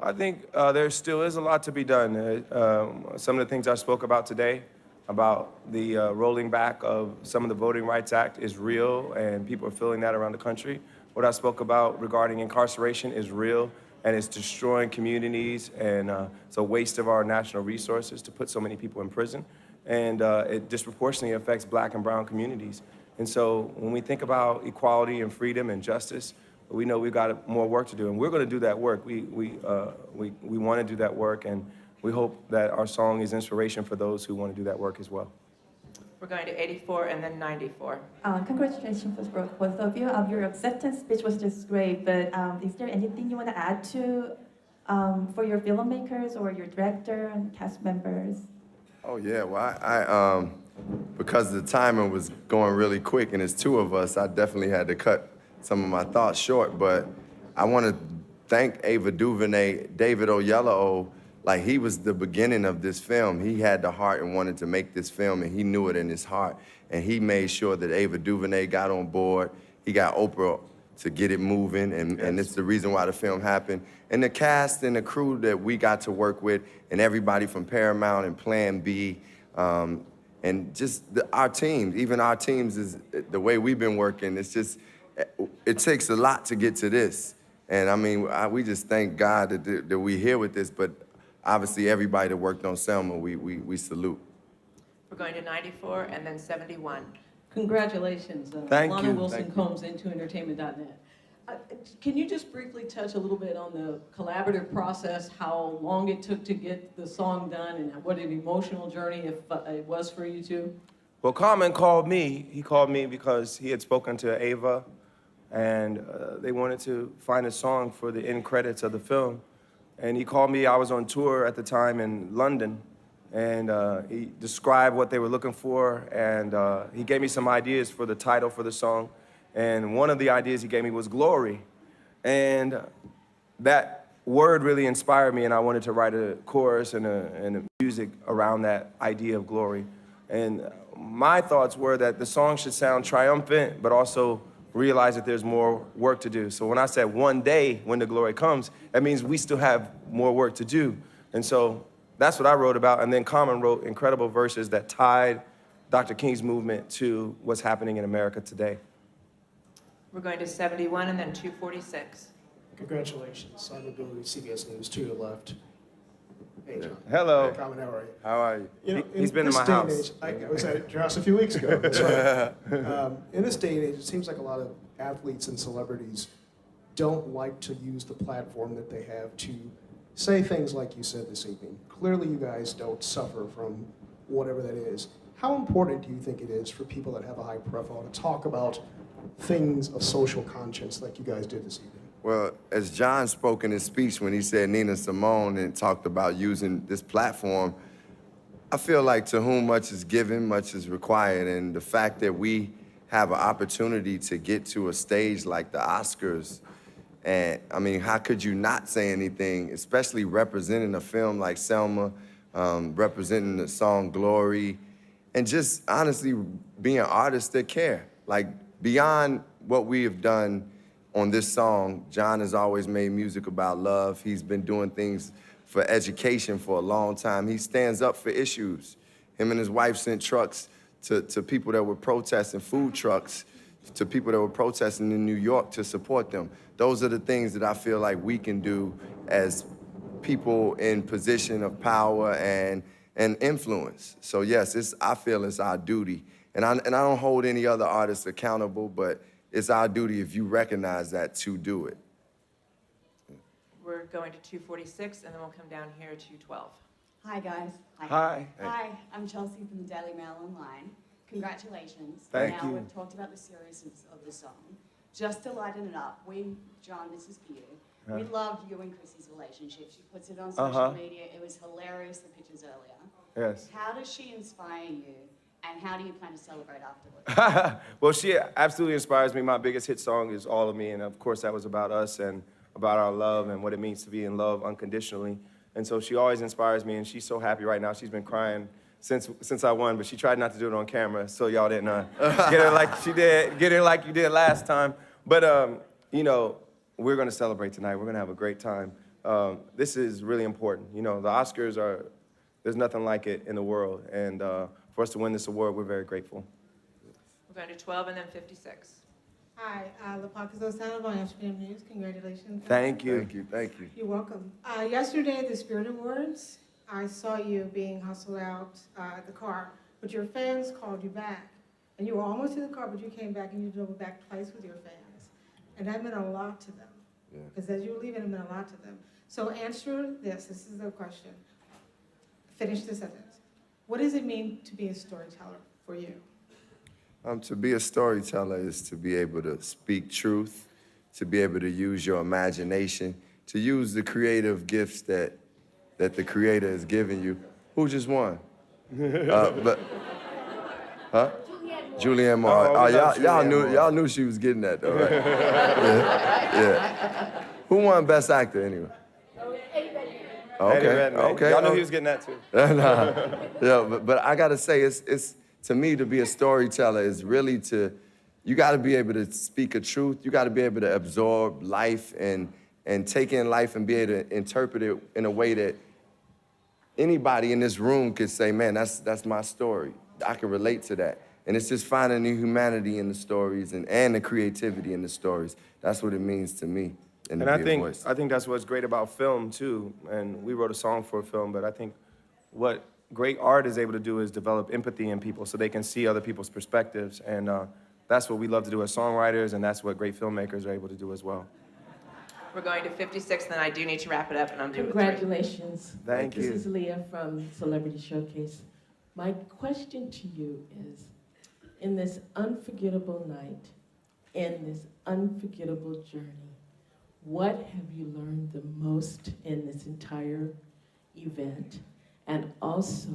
I think there still is a lot to be done. Some of the things I spoke about today, about the rolling back of some of the Voting Rights Act is real, and people are feeling that around the country. What I spoke about regarding incarceration is real, and it's destroying communities, and it's a waste of our national resources to put so many people in prison, and it disproportionately affects Black and brown communities. And so when we think about equality and freedom and justice, we know we've got more work to do, and we're going to do that work. We want to do that work, and we hope that our song is inspiration for those who want to do that work as well. We're going to 84 and then 94. Congratulations for both of you. Your acceptance speech was just great, but is there anything you want to add to for your filmmakers or your director and cast members? Oh yeah, well I because the timing was going really quick and it's two of us, I definitely had to cut some of my thoughts short, but I want to thank Ava DuVernay, David Oyelowo. Like, he was the beginning of this film. He had the heart and wanted to make this film, and he knew it in his heart. And he made sure that Ava DuVernay got on board. He got Oprah to get it moving, and it's the reason why the film happened. And the cast and the crew that we got to work with, and everybody from Paramount and Plan B, and just our teams, even our teams, is the way we've been working. It's just, it takes a lot to get to this. And I mean, we just thank God that we're here with this, but obviously everybody that worked on Selma, we salute. We're going to 94 and then 71. Congratulations. Thank Lana you. Wilson Combs, IntoEntertainment.net. Can you just briefly touch a little bit on the collaborative process, how long it took to get the song done, and what an emotional journey it was for you two? Well, Common called me. He called me because he had spoken to Ava, and they wanted to find a song for the end credits of the film. And he called me. I was on tour at the time in London, and he described what they were looking for, and he gave me some ideas for the title for the song. And one of the ideas he gave me was glory. And that word really inspired me, and I wanted to write a chorus and a music around that idea of glory. And my thoughts were that the song should sound triumphant, but also realize that there's more work to do. So when I said one day when the glory comes, that means we still have more work to do. And so that's what I wrote about. And then Common wrote incredible verses that tied Dr. King's movement to what's happening in America today. We're going to 71 and then 246. Congratulations. Simon Billy, CBS News, to your left. Hey, John. Hello. Hey, Common, how are you? How are you? You know, He's been in my house. I was at your house a few weeks ago. That's right. In this day and age, it seems like a lot of athletes and celebrities don't like to use the platform that they have to say things like you said this evening. Clearly, you guys don't suffer from whatever that is. How important do you think it is for people that have a high profile to talk about things of social conscience like you guys did this evening? Well, as John spoke in his speech when he said Nina Simone and talked about using this platform, I feel like to whom much is given, much is required. And the fact that we have an opportunity to get to a stage like the Oscars, and I mean, how could you not say anything, especially representing a film like Selma, representing the song Glory, and just honestly being artists that care. Like, beyond what we have done on this song, John has always made music about love. He's been doing things for education for a long time. He stands up for issues. Him and his wife sent trucks to people that were protesting, food trucks, to people that were protesting in New York to support them. Those are the things that I feel like we can do as people in position of power and influence. So yes, I feel it's our duty. And I don't hold any other artists accountable, but it's our duty, if you recognize that, to do it. We're going to 246 and then we'll come down here to 212. Hi, guys. Hi. Hi, I'm Chelsea from the Daily Mail Online. Congratulations. Thank you. Now we've talked about the seriousness of the song. Just to lighten it up, John, this is for you. We loved you and Chrissy's relationship. She puts it on social media. It was hilarious, the pictures earlier. Yes. How does she inspire you, and how do you plan to celebrate afterwards? Well, she absolutely inspires me. My biggest hit song is All of Me, and of course that was about us and about our love and what it means to be in love unconditionally. And so she always inspires me, and she's so happy right now. She's been crying since I won, but she tried not to do it on camera, so y'all didn't get her like she did, get her like you did last time. But you know, we're gonna celebrate tonight. We're gonna have a great time. this is really important. You know, the Oscars there's nothing like it in the world. And for us to win this award, we're very grateful. We're going to 12 and then 56. Hi, LaPaca Zosano on Amsterdam News. Congratulations. Thank you. Thank you, thank you. You're welcome. Yesterday at the Spirit Awards, I saw you being hustled out the car, but your fans called you back. And you were almost in the car, but you came back and you drove back twice with your fans. And that meant a lot to them. Because as you were leaving, it meant a lot to them. So answer this is the question. Finish the sentence. What does it mean to be a storyteller for you? To be a storyteller is to be able to speak truth, to be able to use your imagination, to use the creative gifts that the Creator has given you. Who just won? Julianne Moore. Y'all knew she was getting that though, right? yeah. Who won Best Actor anyway? Eddie Redmayne. Okay. Y'all knew he was getting that too. Yeah, but I gotta say, it's to me, to be a storyteller is really you gotta be able to speak a truth. You gotta be able to absorb life and take in life and be able to interpret it in a way that anybody in this room could say, man, that's my story. I can relate to that. And it's just finding the humanity in the stories and the creativity in the stories. That's what it means to me. And I think that's what's great about film too. And we wrote a song for a film, but I think what great art is able to do is develop empathy in people so they can see other people's perspectives. And that's what we love to do as songwriters, and that's what great filmmakers are able to do as well. We're going to 56, then I do need to wrap it up, and I'm doing 3. Congratulations. Thank you. This is Leah from Celebrity Showcase. My question to you is, in this unforgettable night, in this unforgettable journey, what have you learned the most in this entire event? And also,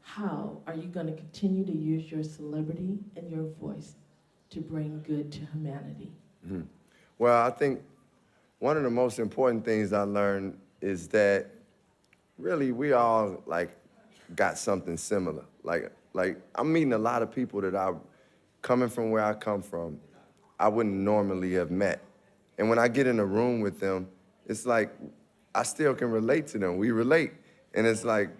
how are you going to continue to use your celebrity and your voice to bring good to humanity? Mm-hmm. Well, I think one of the most important things I learned is that really we all got something similar. Like I'm meeting a lot of people that coming from where I come from, I wouldn't normally have met. And when I get in a room with them, it's like I still can relate to them. We relate. And it's like,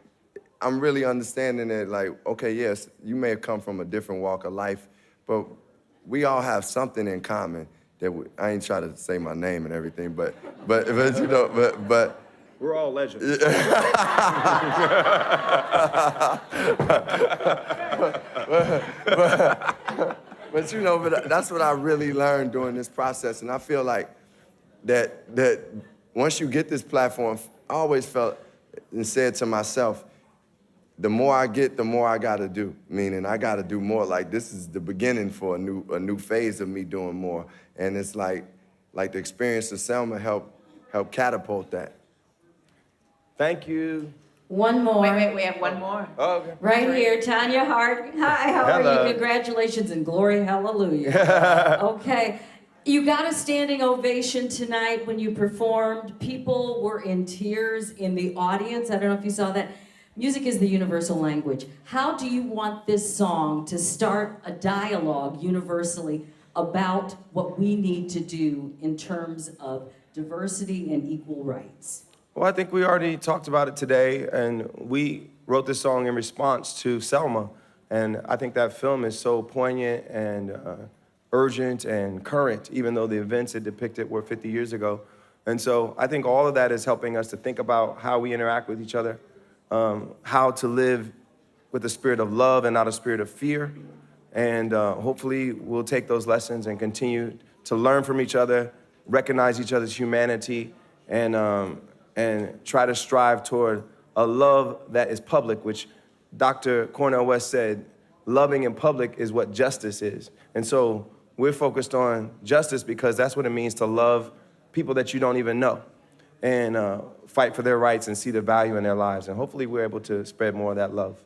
I'm really understanding that, okay, yes, you may have come from a different walk of life, but we all have something in common that I ain't trying to say my name and everything, but you know, but We're all legends. But you know, that's what I really learned during this process, and I feel like that once you get this platform, I always felt and said to myself, the more I get, the more I gotta do. Meaning I gotta do more. Like this is the beginning for a new phase of me doing more, and it's like the experience of Selma helped catapult that. Thank you. One more. Wait, we have one more. Oh, okay. Right here, Tanya Hart. Hi, how Hello. are you? Congratulations and glory, hallelujah. Okay. You got a standing ovation tonight when you performed. People were in tears in the audience. I don't know if you saw that. Music is the universal language. How do you want this song to start a dialogue universally about what we need to do in terms of diversity and equal rights? Well, I think we already talked about it today, and we wrote this song in response to Selma. And I think that film is so poignant and urgent and current, even though the events it depicted were 50 years ago. And so I think all of that is helping us to think about how we interact with each other, how to live with a spirit of love and not a spirit of fear. And hopefully we'll take those lessons and continue to learn from each other, recognize each other's humanity, and try to strive toward a love that is public, which Dr. Cornel West said, loving in public is what justice is. And so we're focused on justice because that's what it means to love people that you don't even know and fight for their rights and see the value in their lives. And hopefully we're able to spread more of that love.